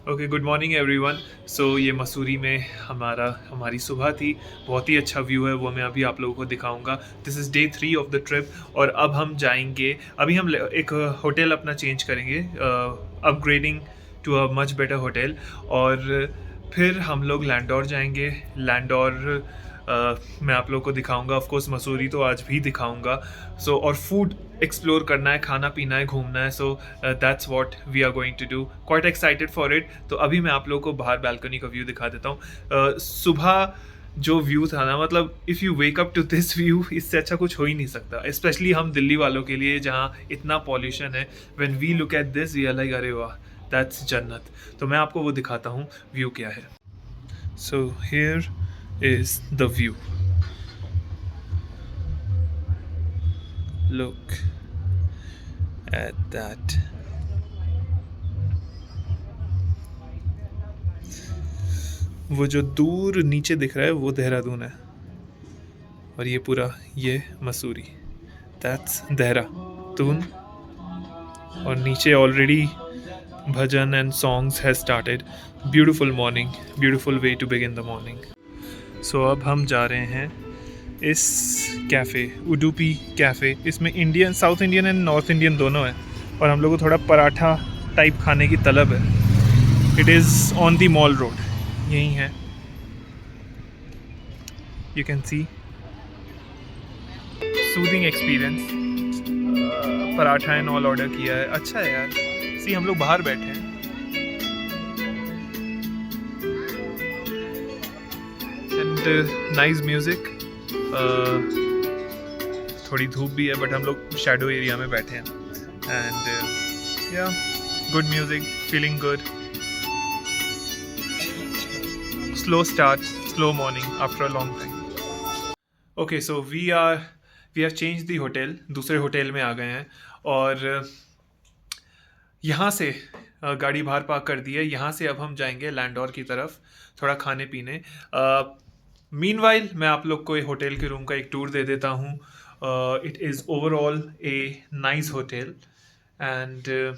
Okay, good morning everyone. So ये मसूरी में हमारी सुबह थी। बहुत ही अच्छा व्यू है, वो मैं अभी आप लोगों को दिखाऊंगा। This is day 3 of the trip और अब हम जाएंगे। अभी हम एक होटल अपना चेंज करेंगे, upgrading to a much better hotel. और फिर हम लोग लैंडोर जाएंगे। लैंडोर मैं आप लोगों को दिखाऊंगा। ऑफ कोर्स मसूरी तो आज भी दिखाऊंगा। और फूड एक्सप्लोर करना है, खाना पीना है, घूमना है। That's what we are going to do. Quite excited for it. तो अभी मैं आप लोगों को बाहर बालकनी का व्यू दिखा देता हूँ। सुबह जो व्यू था ना, मतलब if you wake up to this view, इससे अच्छा कुछ हो ही नहीं सकता। स्पेशली हम दिल्ली वालों के लिए जहाँ इतना पॉल्यूशन है। When we look at this we are like अरे वाह, दैट्स जन्नत। तो मैं आपको वो दिखाता हूँ व्यू क्या है। So here is the view. Look at that. वो जो दूर नीचे दिख रहा है वो देहरादून है, और ये पूरा ये मसूरी, दैट्स देहरादून। और नीचे already bhajan and songs has started. Beautiful morning, beautiful way to begin the morning. So अब हम जा रहे हैं इस कैफ़े, उडुपी कैफ़े। इसमें Indian, south Indian and north Indian दोनों है। और हम लोग को थोड़ा पराठा टाइप खाने की तलब है। It is on the mall road, यहीं है। You can see soothing experience. Paratha and all order किया है। अच्छा है यार। सी हम लोग बाहर बैठे हैं एंड नाइस म्यूज़िक। थोड़ी धूप भी है बट हम लोग शैडो एरिया में बैठे हैं। And yeah good music, feeling good. Slow start, slow morning after a long time. Okay, so we have change the hotel. दूसरे होटल में आ गए हैं और यहाँ से गाड़ी बाहर पार्क कर दी है। यहाँ से अब हम जाएंगे लैंडोर की तरफ, थोड़ा खाने पीने। मीनवाइल मैं आप लोग को होटल के रूम का एक टूर दे देता हूँ। It is overall a nice hotel. And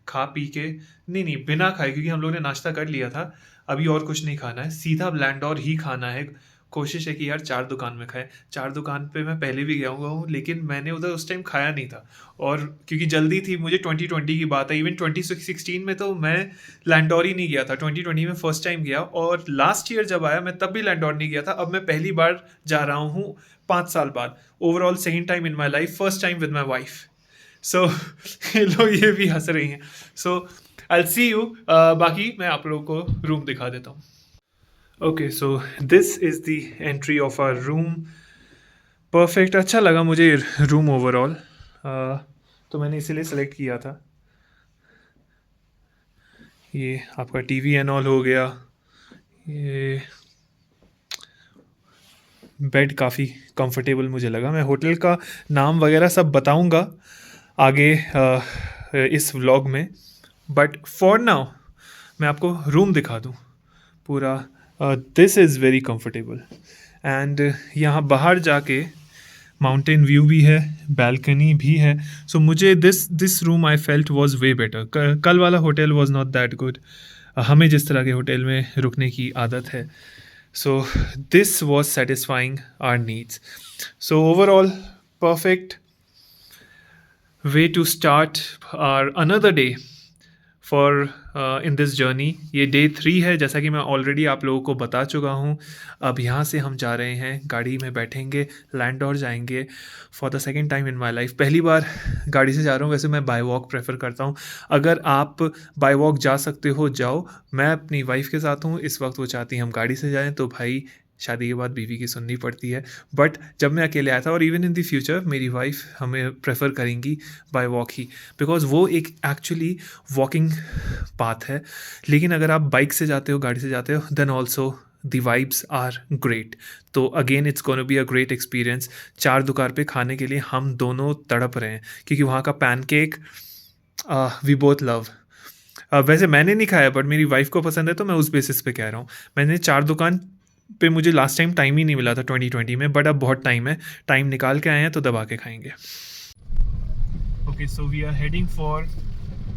खा पी के, नहीं बिना खाए, क्योंकि हम लोग ने नाश्ता कर लिया था। अभी और कुछ नहीं खाना है, सीधा लैंडोर ही खाना है। कोशिश है कि यार 4 दुकान में खाए। 4 दुकान पे मैं पहले भी गया हुआ हूँ, लेकिन मैंने उधर उस टाइम खाया नहीं था। और क्योंकि जल्दी थी मुझे, 2020 की बात है। इवन 2016 में तो मैं लैंडोर ही नहीं गया था। 2020 में फर्स्ट टाइम गया, और लास्ट ईयर जब आया मैं तब भी लैंडोर नहीं गया था। अब मैं पहली बार जा रहा हूँ 5 साल बाद। Overall second time in my life, first time with my wife. So लोग ये भी हंस रही हैं। So I see you. बाकी मैं आप लोगों को रूम दिखा देता हूँ। Okay, so this is the entry of our room. Perfect, अच्छा लगा मुझे रूम ओवरऑल। तो मैंने इसीलिए सेलेक्ट किया था। ये आपका टीवी एंड ऑल हो गया। ये बेड काफ़ी कंफर्टेबल मुझे लगा। मैं होटल का नाम वगैरह सब बताऊंगा आगे इस व्लॉग में। बट फॉर नाउ मैं आपको रूम दिखा दूँ पूरा। This is very comfortable. And यहाँ बाहर जाके माउंटेन व्यू भी है, बैल्कनी भी है। सो मुझे this room I felt was way better. कल वाला hotel was not that good. हमें जिस तरह के होटल में रुकने की आदत है, so this was satisfying our needs. So overall perfect way to start our another day for in this journey. ये डे 3 है, जैसा कि मैं ऑलरेडी आप लोगों को बता चुका हूँ। अब यहाँ से हम जा रहे हैं, गाड़ी में बैठेंगे, लैंडोर जाएंगे for the second time in my life. पहली बार गाड़ी से जा रहा हूँ। वैसे मैं बाय वॉक प्रेफर करता हूँ। अगर आप बाय वॉक जा सकते हो जाओ। मैं अपनी वाइफ के साथ हूँ इस वक्त, वो चाहती है हम गाड़ी से जाएँ, तो भाई शादी के बाद बीवी की सुननी पड़ती है। बट जब मैं अकेले आया था, और इवन इन द फ्यूचर मेरी वाइफ हमें प्रेफर करेंगी बाय वॉक ही, बिकॉज वो एक एक्चुअली वॉकिंग पाथ है। लेकिन अगर आप बाइक से जाते हो, गाड़ी से जाते हो, then also the vibes are great. तो again it's gonna be a great experience. 4 दुकान पे खाने के लिए हम दोनों तड़प रहे हैं, क्योंकि वहाँ का पैनकेक वी बोथ लव। वैसे मैंने नहीं खाया, बट मेरी वाइफ को पसंद है, तो मैं उस बेसिस पे कह रहा हूँ। मैंने 4 दुकान पे, मुझे लास्ट टाइम टाइम ही नहीं मिला था 2020 में, बट अब बहुत टाइम है। टाइम निकाल के आए हैं तो दबा के खाएंगे। Okay, so we are heading for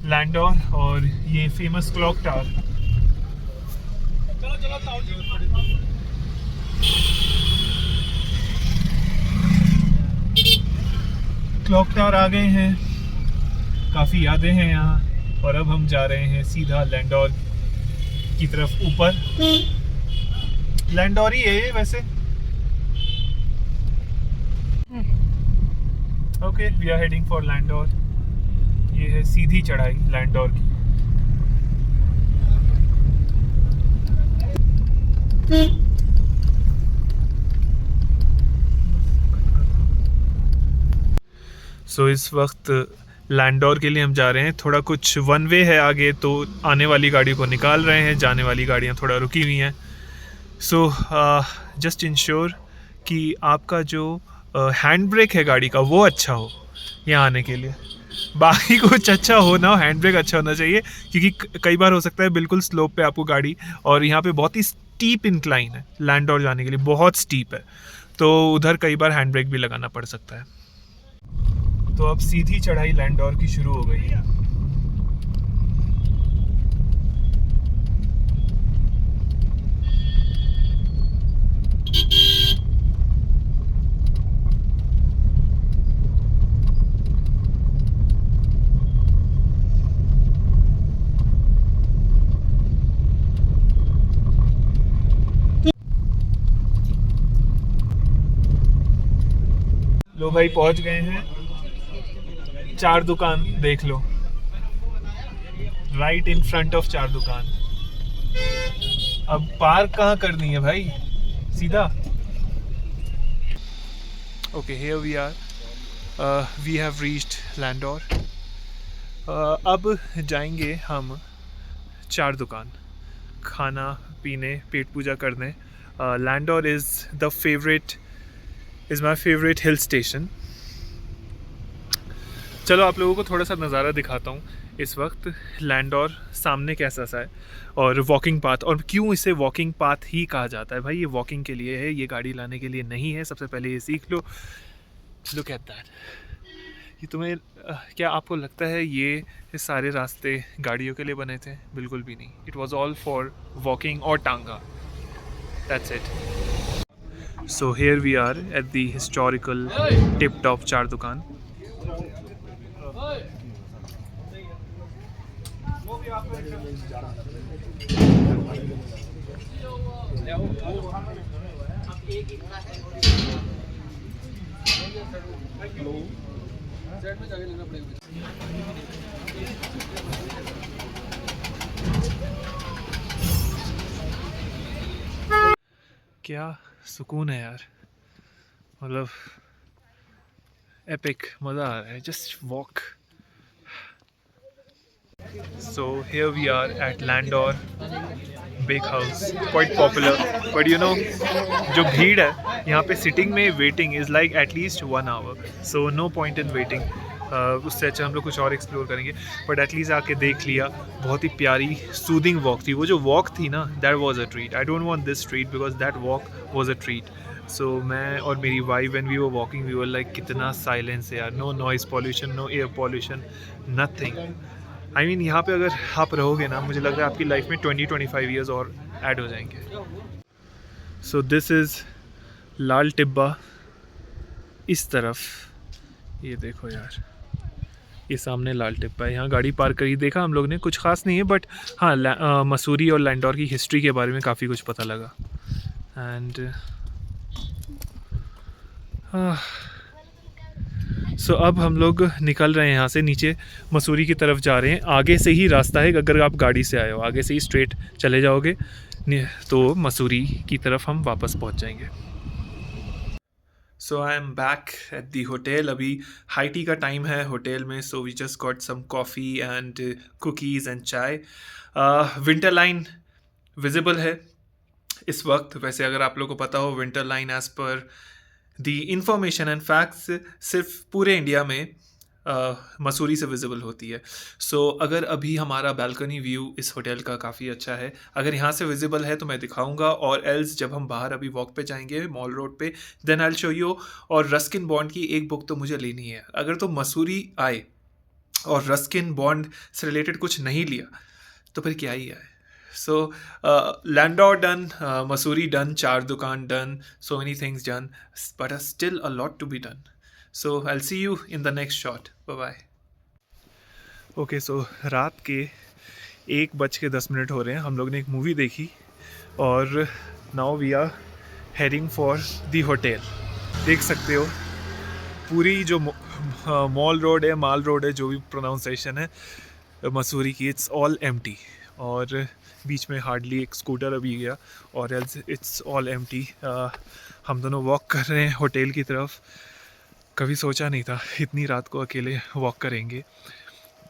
Landour और ये famous clock tower. Clock tower आ गए हैं, काफ़ी यादें हैं यहाँ। और अब हम जा रहे हैं सीधा लैंडोर की तरफ ऊपर। लैंडोर ही है ये वैसे। Okay, we are heading for Landour. ये है सीधी चढ़ाई लैंडोर की। सो इस वक्त लैंडोर के लिए हम जा रहे हैं। थोड़ा कुछ वन वे है आगे, तो आने वाली गाड़ी को निकाल रहे हैं, जाने वाली गाड़ियाँ थोड़ा रुकी हुई हैं। सो जस्ट इंश्योर कि आपका जो हैंड ब्रेक है गाड़ी का वो अच्छा हो यहाँ आने के लिए। बाकी कुछ अच्छा हो ना हो, हैंड ब्रेक अच्छा होना चाहिए, क्योंकि कई बार हो सकता है बिल्कुल स्लोप पे आपको गाड़ी, और यहाँ पे बहुत ही स्टीप इंक्लाइन है लैंडोर जाने के लिए, बहुत स्टीप है, तो उधर कई बार हैंड ब्रेक भी लगाना पड़ सकता है। तो अब सीधी चढ़ाई लैंडोर की शुरू हो गई है। लो भाई, पहुंच गए हैं। 4 दुकान देख लो, राइट इन फ्रंट ऑफ 4 दुकान। अब पार्क कहाँ करनी है भाई, सीधा। Okay, here we are, we have reached Landour. अब जाएंगे हम 4 दुकान, खाना पीने, पेट पूजा करने। Landour is my favourite hill station. चलो आप लोगों को थोड़ा सा नज़ारा दिखाता हूँ इस वक्त लैंडोर सामने कैसा सा है, और वॉकिंग पाथ। और क्यों इसे वॉकिंग पाथ ही कहा जाता है भाई, ये वॉकिंग के लिए है, ये गाड़ी लाने के लिए नहीं है। सबसे पहले ये सीख लो। Look at that. ये तुम्हें क्या आपको लगता है ये सारे रास्ते गाड़ियों के लिए बने थे? बिल्कुल भी नहीं। It was all for walking और टांगा, that's it. So here we are at the historical tip top 4 दुकान। क्या सुकून है यार, मतलब एपिक, मज़ा आ रहा है। Just walk. So here we are at Landor Bake House, quite popular, but you know, जो भीड़ है यहाँ पे सिटिंग में waiting is like at least 1 hour, so no point in waiting। उससे अच्छा हम लोग कुछ और एक्सप्लोर करेंगे, बट एटलीस्ट आके देख लिया। बहुत ही प्यारी सूदिंग वॉक थी। वो जो वॉक थी ना, that was a treat. I don't want this treat because that walk was a treat. So मैं और मेरी wife, when we were walking, we were like कितना साइलेंस है यार, no noise pollution, no air pollution, nothing. I mean यहाँ पे अगर आप रहोगे ना, मुझे लग रहा है आपकी लाइफ में 20-25 ईयर्स और ऐड हो जाएंगे। सो दिस इज़ लाल टिब्बा। इस तरफ ये देखो यार, ये सामने लाल टिब्बा है। यहाँ गाड़ी पार्क करी, देखा हम लोग ने, कुछ खास नहीं है, बट हाँ मसूरी और लैंडोर की हिस्ट्री के बारे में काफ़ी कुछ पता लगा। एंड सो अब हम लोग निकल रहे हैं यहाँ से, नीचे मसूरी की तरफ जा रहे हैं। आगे से ही रास्ता है, अगर आप गाड़ी से आए हो आगे से ही स्ट्रेट चले जाओगे तो मसूरी की तरफ हम वापस पहुँच जाएंगे। So I am back at the hotel. अभी हाई टी का टाइम है होटल में, so we just got some coffee and cookies and chai. Winter line visible है इस वक्त। वैसे अगर आप लोगों को पता हो, winter line as per the information and facts सिर्फ पूरे इंडिया में मसूरी से विजिबल होती है। सो अगर अभी हमारा बालकनी व्यू इस होटल का काफ़ी अच्छा है, अगर यहाँ से विजिबल है तो मैं दिखाऊंगा, और एल्स जब हम बाहर अभी वॉक पे जाएंगे मॉल रोड पे, then I will show you. और रस्किन बॉन्ड की एक बुक तो मुझे लेनी है। अगर तो मसूरी आए और रस्किन बॉन्ड से रिलेटेड कुछ नहीं लिया तो फिर क्या ही है. So Landour done, Mussoorie done, Char Dukan done, so many things done, but still a lot to be done. So I will see you in the next shot. Bye bye. Okay, so रात के 1:10 हो रहे हैं. हम लोग ने एक मूवी देखी और now we are heading for the hotel. देख सकते हो पूरी जो मॉल रोड है, माल रोड है, जो भी प्रोनाउंसिएशन है मसूरी की, इट्स ऑल एम्प्टी. और बीच में हार्डली एक स्कूटर अभी गया और एल्स इट्स ऑल एम्प्टी. हम दोनों वॉक कर रहे हैं होटल की तरफ. कभी सोचा नहीं था इतनी रात को अकेले वॉक करेंगे.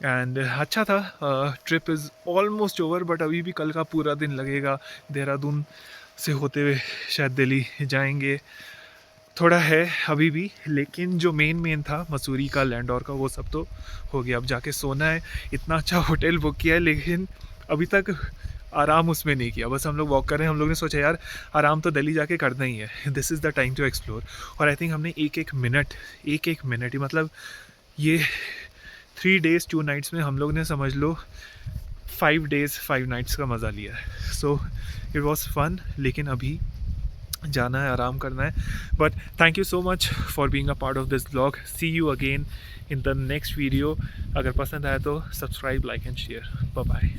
एंड अच्छा था. Trip is almost over, but अभी भी कल का पूरा दिन लगेगा. देहरादून से होते हुए शायद दिल्ली जाएंगे. थोड़ा है अभी भी, लेकिन जो मेन था मसूरी का, लैंडोर का, वो सब तो हो गया. अब जाके सोना है. इतना अच्छा होटल बुक किया है लेकिन अभी तक आराम उसमें नहीं किया. बस हम लोग वॉक कर रहे हैं. हम लोग ने सोचा यार आराम तो दिल्ली जाके करना ही है. This is the time to explore. और आई थिंक हमने एक एक मिनट ही, मतलब ये 3 days 2 nights में हम लोग ने समझ लो 5 days 5 nights का मज़ा लिया है. So it was fun. लेकिन अभी जाना है, आराम करना है. But thank you so much for being a part of this blog. See you again in the next video. अगर पसंद आया तो subscribe, like and share. Bye bye.